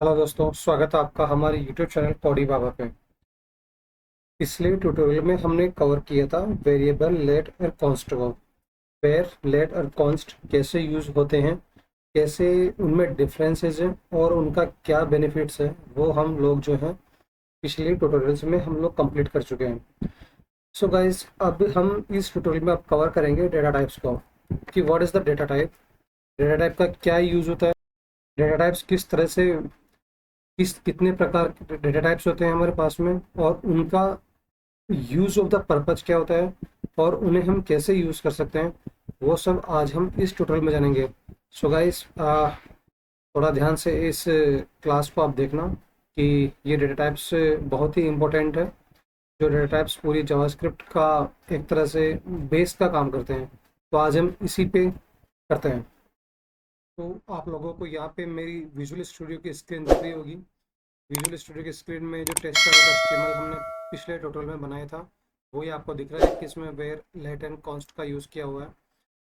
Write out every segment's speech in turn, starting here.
Hello दोस्तों, स्वागत है आपका हमारे YouTube चैनल पौड़ी बाबा पे। पिछले ट्यूटोरियल में हमने कवर किया था वेरिएबल लेट और कॉन्स्ट को। वेर लेट और कॉन्स्ट कैसे यूज होते हैं, कैसे उनमें डिफरेंसेस हैं और उनका क्या बेनिफिट्स है, वो हम लोग जो हैं पिछले ट्यूटोरियल्स में हम लोग कंप्लीट कर चुके हैं। सो गाइस, अब हम इस ट्यूटोरियल में अब कवर करेंगे डेटा टाइप्स को, कि what is the data type, data type का क्या यूज़ होता है, डेटा टाइप्स किस तरह से, किस कितने प्रकार के डेटा टाइप्स होते हैं हमारे पास में, और उनका यूज़ ऑफ द पर्पज क्या होता है और उन्हें हम कैसे यूज़ कर सकते हैं, वो सब आज हम इस ट्यूटोरियल में जानेंगे। सो गाइस, थोड़ा ध्यान से इस क्लास को आप देखना कि ये डेटा टाइप्स बहुत ही इम्पोर्टेंट है। जो डेटा टाइप्स पूरी जावास्क्रिप्ट का एक तरह से बेस का काम करते हैं, तो आज हम इसी पे करते हैं। तो आप लोगों को यहाँ पे मेरी विजुअल स्टूडियो की स्क्रीन दिख रही होगी। विजुअल स्टूडियो की स्क्रीन में जो टेस्ट का HTML हमने पिछले ट्यूटोरियल में बनाया था, वो ही आपको दिख रहा है कि इसमें वेयर लेट एंड कॉन्स्ट का यूज़ किया हुआ है।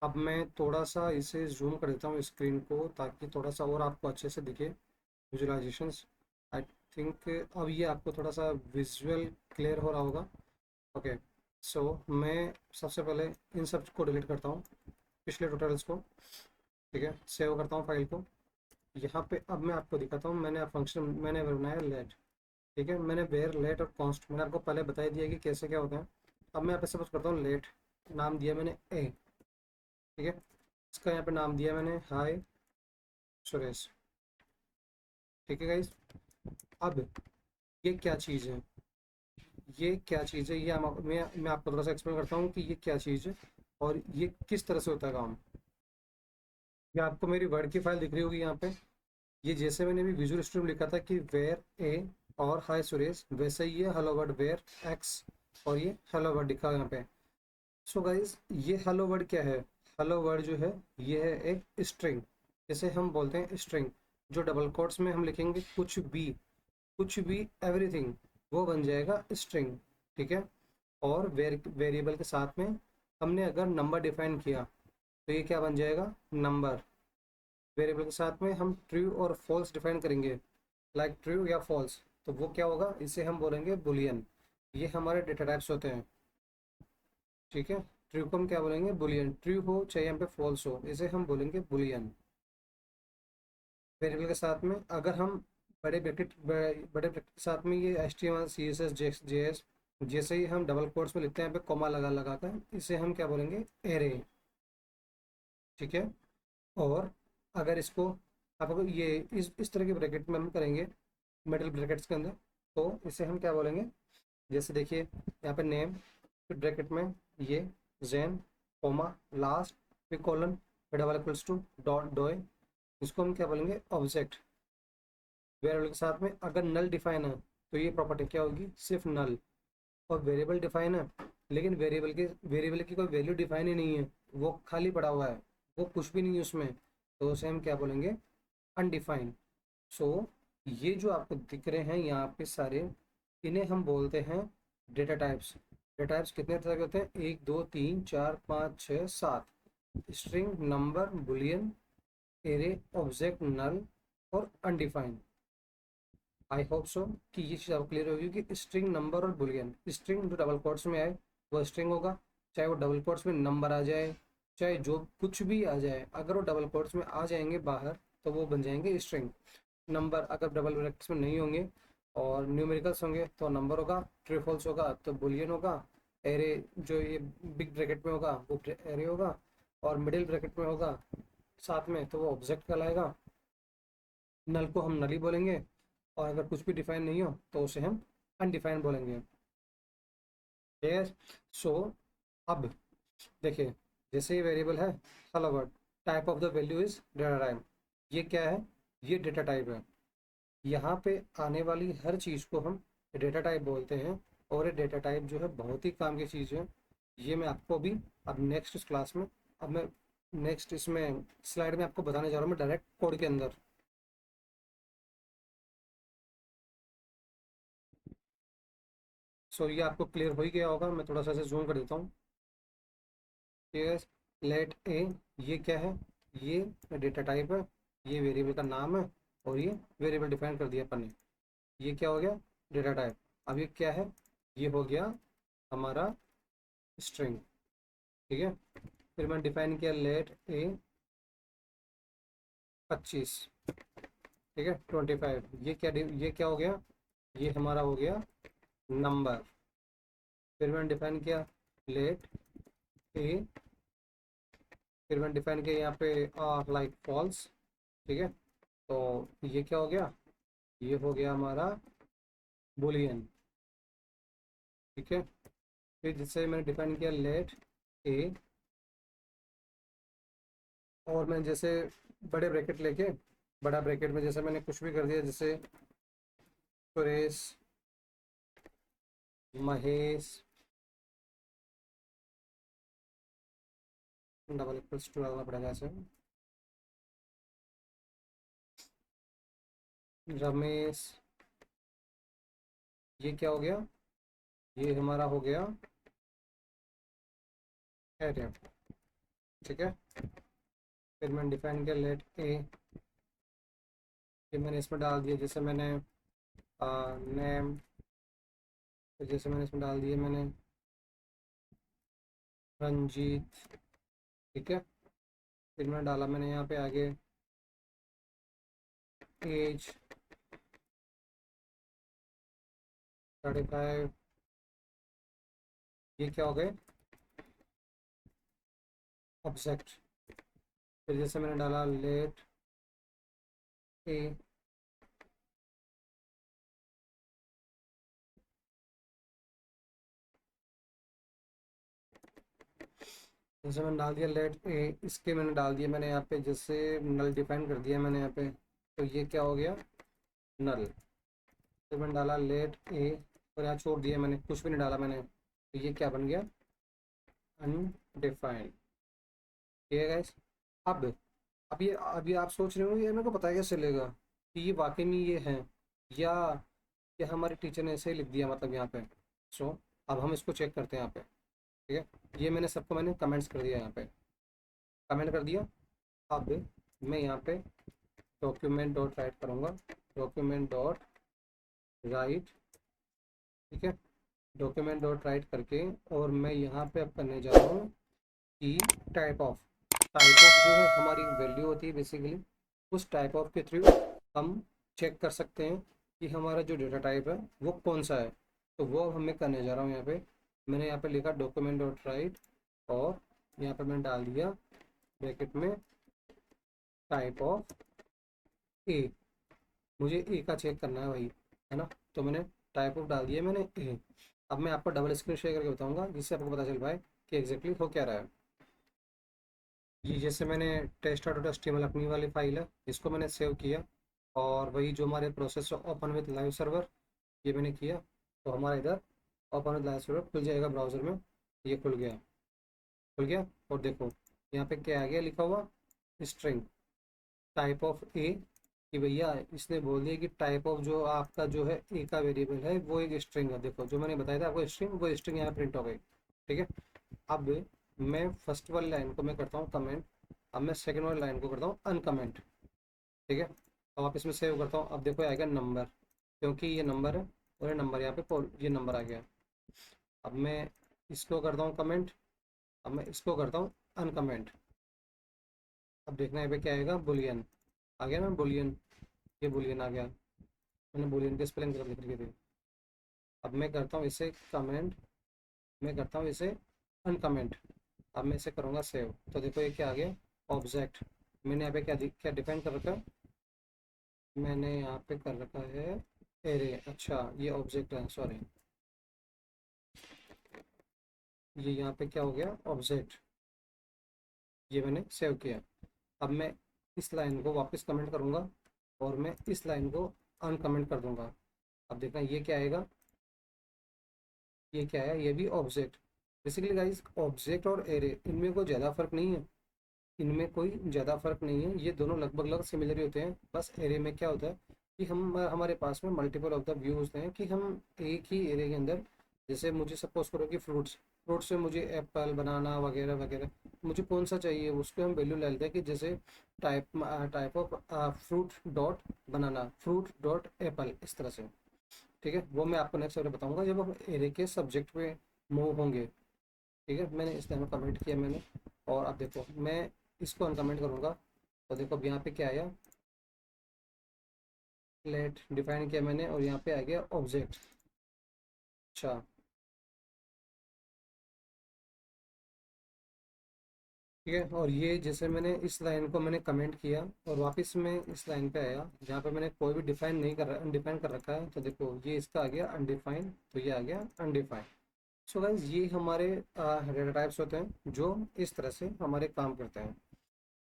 अब मैं थोड़ा सा इसे जूम कर देता हूँ स्क्रीन को, ताकि थोड़ा सा और आपको अच्छे से दिखे विजुअलाइजेशंस। आई थिंक अब ये आपको थोड़ा सा विजुअल क्लियर हो रहा होगा। ओके, सो मैं सबसे पहले इन सब को डिलीट करता हूँ, पिछले ट्यूटोरियल्स को। ठीक है, सेव करता हूँ फाइल को। यहाँ पे अब मैं आपको दिखाता हूँ, मैंने फंक्शन मैंने बनाया लेट। ठीक है, मैंने वेयर लेट और कॉन्स्ट मैंने आपको पहले बता दिया कि कैसे क्या होता है। अब मैं यहाँ पे सपोज करता हूँ लेट, नाम दिया मैंने ए। ठीक है, इसका यहाँ पे नाम दिया मैंने हाय सुरेश। ठीक है गाइस, अब ये क्या चीज़ है, ये क्या चीज़ है, ये मैं आपको थोड़ा सा एक्सप्लेन करता हूँ कि ये क्या चीज़ है और ये किस तरह से होता है काम। ये आपको मेरी वर्ड की फाइल दिख रही होगी यहाँ पे। ये जैसे मैंने भी विजुअल स्टूडियो में लिखा था कि वेयर ए और हाय सुरेश, वैसे ही है हेलो वर्ड वेयर एक्स, और ये हेलो वर्ड लिखा है यहाँ पे। सो गाइज, ये हेलो वर्ड क्या है, हेलो वर्ड जो है ये है एक स्ट्रिंग। जैसे हम बोलते हैं स्ट्रिंग, जो डबल कोट्स में हम लिखेंगे कुछ भी, कुछ भी, एवरीथिंग, वो बन जाएगा स्ट्रिंग। ठीक है, और वेरिएबल के साथ में हमने अगर नंबर डिफाइन किया, तो ये क्या बन जाएगा, नंबर। वेरिएबल के साथ में हम ट्रू और फॉल्स डिफाइन करेंगे, लाइक ट्रू या फॉल्स, तो वो क्या होगा, इसे हम बोलेंगे बुलियन। ये हमारे डेटा टाइप्स होते हैं। ठीक है, ट्रू को हम क्या बोलेंगे, बुलियन। ट्रू हो चाहे यहाँ पे फॉल्स हो, इसे हम बोलेंगे बुलियन। वेरिएबल के साथ में अगर हम बड़े ब्रैकेट के साथ में ये HTML CSS JS, जैसे ही हम डबल कोट्स में लिखते हैं यहाँ पे कॉमा लगा लगा कर, इसे हम क्या बोलेंगे, एरे। ठीक है, और अगर इसको आप अगर ये इस तरह के ब्रैकेट में हम करेंगे, मिडिल ब्रैकेट्स के अंदर, तो इसे हम क्या बोलेंगे, जैसे देखिए यहाँ पे नेम, फिर ब्रैकेट में ये जैन, कोमा, लास्ट, फिर कॉलन, फिर double equals to dot doe, इसको हम क्या बोलेंगे, ऑब्जेक्ट। वेरिएबल के साथ में अगर नल डिफाइन है, तो ये प्रॉपर्टी क्या होगी, सिर्फ नल। और वेरिएबल डिफाइन है, लेकिन वेरिएबल की कोई वैल्यू डिफाइन ही नहीं है, वो खाली पड़ा हुआ है, वो कुछ भी नहीं है उसमें, तो उसे हम क्या बोलेंगे, अनडिफाइंड। सो ये जो आपको दिख रहे हैं यहाँ पे सारे, इन्हें हम बोलते हैं डेटा टाइप्स। डेटा टाइप्स कितने तरह के होते हैं, एक दो तीन चार पाँच छः सात, string, number, boolean, array, object, null और अनडिफाइंड। आई होप सो कि ये चीज़ आपको क्लियर होगी कि स्ट्रिंग, नंबर और बुलियन, स्ट्रिंग जो डबल कोट्स में आए वो स्ट्रिंग होगा, चाहे वो डबल कोट्स में नंबर आ जाए, चाहे जो कुछ भी आ जाए, अगर वो डबल कोट्स में आ जाएंगे बाहर, तो वो बन जाएंगे स्ट्रिंग। नंबर अगर डबल ब्रैकेट्स में नहीं होंगे और न्यूमेरिकल्स होंगे तो नंबर होगा, ट्रू फॉल्स होगा तो बुलियन होगा, एरे जो ये बिग ब्रैकेट में होगा वो एरे होगा, और मिडिल ब्रैकेट में होगा साथ में तो वो ऑब्जेक्ट कहलाएगा। नल को हम नल ही बोलेंगे, और अगर कुछ भी डिफाइन नहीं हो तो उसे हम अनडिफाइंड बोलेंगे। ठीक है, सो अब देखिए, जैसे ये वेरिएबल है hello word, type of the value is data type. ये क्या है, ये डेटा टाइप है। यहाँ पे आने वाली हर चीज़ को हम डेटा टाइप बोलते हैं, और ये डेटा टाइप जो है बहुत ही काम की चीज़ है। ये मैं आपको अभी, अब नेक्स्ट इस क्लास में, अब मैं नेक्स्ट इसमें स्लाइड में आपको बताने जा रहा हूँ, मैं डायरेक्ट कोड के अंदर। सो ये आपको क्लियर हो ही गया होगा, मैं थोड़ा सा इसे जूम कर देता हूँ। लेट ए, ये क्या है, ये डेटा टाइप है, ये वेरिएबल का नाम है, और ये वेरिएबल डिफाइन कर दिया अपन ने। ये क्या हो गया, डेटा टाइप। अब ये क्या है, ये हो गया हमारा स्ट्रिंग। ठीक है, फिर मैंने डिफाइन किया लेट ए 25, ठीक है 25। ये क्या हो गया, ये हमारा हो गया नंबर। फिर मैंने डिफाइन किया लेट ए, फिर मैंने डिफाइन किया यहाँ पे लाइक फॉल्स। ठीक है, तो ये क्या हो गया, ये हो गया हमारा बुलियन। ठीक है, फिर जिससे मैंने डिफाइन किया लेट ए, और मैं जैसे बड़े ब्रैकेट लेके, बड़ा ब्रैकेट में जैसे मैंने कुछ भी कर दिया, जैसे Suresh, Mahesh, double equals to डालना पड़ेगा ऐसे, रमेश। ये क्या हो गया, ये हमारा हो गया एरिया। ठीक है, फिर मैंने डिफाइन किया लेट ए, फिर मैंने इसमें डाल दिया जैसे मैंने नेम, फिर जैसे मैंने इसमें डाल दिया मैंने रंजीत। ठीक है, फिर मैंने डाला मैंने यहाँ पे आगे एज 35। ये क्या हो गए, ऑब्जेक्ट। फिर जैसे मैंने डाला लेट ए, जैसे मैंने डाल दिया लेट ए, इसके मैंने डाल दिया मैंने यहाँ पे जैसे नल डिफाइन कर दिया मैंने यहाँ पे, तो ये क्या हो गया नल। फिर मैंने डाला लेट ए, और यहाँ छोड़ दिया मैंने, कुछ भी नहीं डाला मैंने, तो ये क्या बन गया अनडिफाइंड। ठीक है गाइस। अब अभी आप सोच रहे हो ये मेरे को पता है कैसे चलेगा कि ये वाकई में ये है, या ये हमारे टीचर ने ऐसे ही लिख दिया मतलब यहाँ पे। सो अब हम इसको चेक करते हैं यहाँ पे। ठीक है, ये मैंने सबको मैंने कमेंट्स कर दिया, यहाँ पे कमेंट कर दिया। अब मैं यहाँ पे डॉक्यूमेंट डॉट राइट करूँगा, डॉक्यूमेंट डॉट राइट। ठीक है, डॉक्यूमेंट डॉट राइट करके, और मैं यहाँ पे अब करने जा रहा हूँ कि टाइप ऑफ जो है हमारी वैल्यू होती है बेसिकली, उस टाइप ऑफ के थ्रू हम चेक कर सकते हैं कि हमारा जो डेटा टाइप है वो कौन सा है। तो वो अब मैं करने जा रहा हूँ। यहाँ पे मैंने यहाँ पे लिखा डॉक्यूमेंट डॉट राइट, और यहाँ पे मैंने डाल दिया ब्रैकेट में टाइप ऑफ ए। मुझे ए का चेक करना है भाई, है ना, तो मैंने टाइप ऑफ डाल दिया मैंने ए। अब मैं आपको डबल स्क्रीन शेयर करके बताऊंगा जिससे आपको पता चल पाए कि एग्जैक्टली हो क्या रहा है। ये जैसे मैंने test dot H T M L अपनी वाली फाइल है, इसको मैंने सेव किया, और वही जो हमारे process open with live server, ये मैंने किया, तो हमारा इधर ओपन विद लाइव सर्वर खुल जाएगा ब्राउज़र में। ये खुल गया, खुल गया। और देखो यहाँ पे क्या आ गया लिखा हुआ, स्ट्रिंग टाइप ऑफ ए, कि भैया इसने बोल दिया कि टाइप ऑफ जो आपका जो है ए का वेरिएबल है वो एक स्ट्रिंग है। देखो जो मैंने बताया था आपको स्ट्रिंग, वो स्ट्रिंग यहाँ प्रिंट हो गई। ठीक है, अब मैं फर्स्ट वाली लाइन को मैं करता हूँ कमेंट, अब मैं सेकंड वाली लाइन को करता हूँ अनकमेंट। ठीक है, अब आप इसमें सेव करता हूँ। अब देखो आएगा नंबर, क्योंकि ये नंबर है, और ये नंबर यहाँ पे ये नंबर आ गया। अब मैं इसको करता हूँ कमेंट, अब मैं इसको करता हूँ अनकमेंट। अब देखना यहाँ पे क्या आएगा, बुलियन आ गया ना, बुलियन, ये बुलियन आ गया। मैंने बुलियन के स्पेलिंग गलत लिख रखी थी। अब मैं करता हूँ इसे कमेंट, मैं करता हूँ इसे अनकमेंट। अब मैं इसे करूँगा सेव, तो देखो ये क्या आ गया, ऑब्जेक्ट। मैंने यहाँ पे क्या डिफाइन कर रखा है, मैंने यहाँ पे कर रखा है एरे। अच्छा ये ऑब्जेक्ट है, सॉरी, ये यहाँ पे क्या हो गया ऑब्जेक्ट, ये मैंने सेव किया। अब मैं इस लाइन को वापस कमेंट करूँगा, और मैं इस लाइन को अनकमेंट कर दूंगा। अब देखना ये क्या आएगा, ये क्या है, ये भी ऑब्जेक्ट। बेसिकली गाइस ऑब्जेक्ट और एरे इनमें कोई ज़्यादा फर्क नहीं है, इनमें कोई ज़्यादा फर्क नहीं है, ये दोनों लगभग लगभग सिमिलर ही होते हैं। बस एरे में क्या होता है कि हम हमारे पास में मल्टीपल ऑफ द व्यू होते हैं, कि हम एक ही एरे के अंदर, जैसे मुझे सपोज करो कि फ्रूट्स, फ्रूट से मुझे एप्पल, बनाना वगैरह वगैरह, मुझे कौन सा चाहिए उसको हम वैल्यू ले लेते हैं कि जैसे type of fruit dot banana, fruit dot Apple, इस तरह से। ठीक है, वो मैं आपको नेक्स्ट वीडियो बताऊंगा जब हम एरे के सब्जेक्ट पे मूव होंगे। ठीक है, मैंने इस टाइम कमेंट किया मैंने, और अब देखो मैं इसको अनकमेंट करूंगा, तो देखो अब यहाँ पे क्या आया, लेट डिफाइन किया मैंने और यहाँ पे आ गया ऑब्जेक्ट। अच्छा, ठीक है, और ये जैसे मैंने इस लाइन को मैंने कमेंट किया और वापस मैं इस लाइन पे आया जहाँ पे मैंने कोई भी डिफाइन नहीं कर रहा, अनडिफाइन कर रखा है, तो देखो ये इसका आ गया अनडिफाइन, तो ये आ गया अनडिफाइन। सो गाइस ये हमारे डेटा टाइप्स होते हैं जो इस तरह से हमारे काम करते हैं।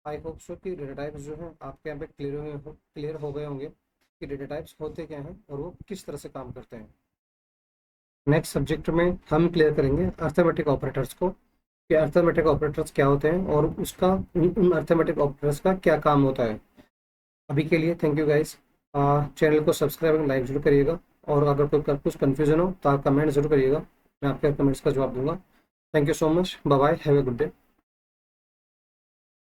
आई होप सो कि डेटा टाइप्स जो है आपके यहाँ पे क्लियर हो गए होंगे कि डेटा टाइप्स होते क्या हैं और वो किस तरह से काम करते हैं। नेक्स्ट सब्जेक्ट में हम क्लियर करेंगे अर्थमेटिक ऑपरेटर्स को, कि अर्थमेटिक ऑपरेटर्स क्या होते हैं और उसका उन अर्थमेटिक ऑपरेटर्स का क्या काम होता है। अभी के लिए थैंक यू गाइस, चैनल को सब्सक्राइब एंड लाइक जरूर करिएगा, और अगर कोई कुछ कन्फ्यूजन हो तो आप कमेंट जरूर करिएगा, मैं आपके कमेंट्स का जवाब दूंगा। Thank you so much, bye bye, have a good day.